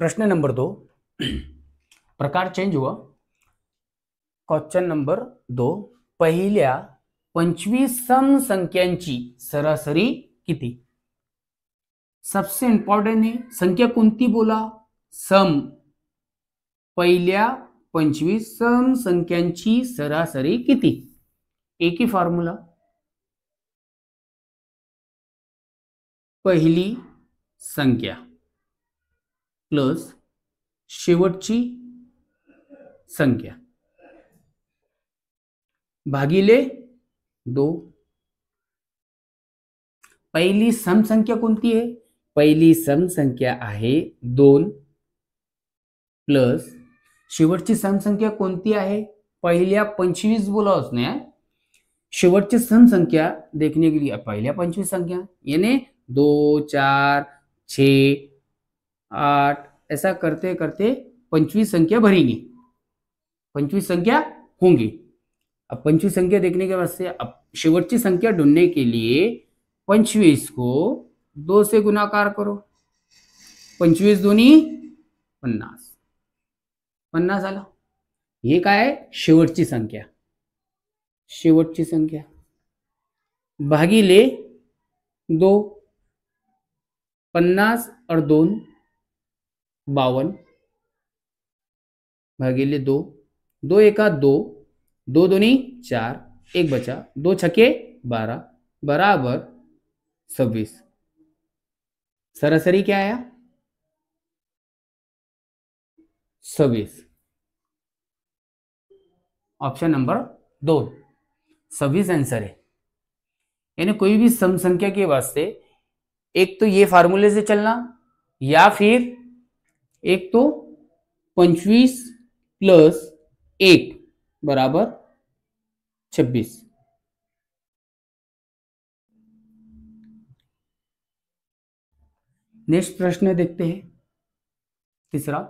प्रश्न नंबर 2 प्रकार चेंज हुआ। क्वेश्चन नंबर 2 पहिल्या 25 सम संख्यांची सरासरी किती। सबसे इंपॉर्टंट है संख्या कोणती बोला, सम। पहिल्या 25 सम संख्यांची सरासरी किती। एक ही फॉर्म्युला, पहिली संख्या प्लस शेवटची संख्या भागिले 2। पहिली सम संख्या कोणती आहे, पहिली सम संख्या आहे 2 प्लस शेवटची सम संख्या कोणती आहे, पहिल्या 25 बोला उसने, शेवटची सम संख्या देखने के लिए पहिल्या 25 संख्या यानी 2 4 6 8 ऐसा करते करते 25 संख्या भरेंगे, 25 संख्या होंगी। अब 25 संख्या देखने के वास्ते अब शेवटची संख्या ढूंढने के लिए 25 को 2 से गुणाकार करो, 25 दोन्ही 50, 50 आला। हे काय आहे, शेवटची संख्या, शेवटची संख्या भागिले 2, 50 और 2 52 भागिले 2, 2 एका 2, 2 दोनी 4, 1 बचा, 2 छके 12 बराबर 26। सरासरी क्या आया, 26। ऑप्शन नंबर 2 26 आंसर है। यानी कोई भी सम संख्या के वास्ते एक तो ये फार्मूले से चलना, या फिर एक तो 25 प्लस 1 बराबर 26। नेक्स्ट प्रश्न देखते हैं, तीसरा।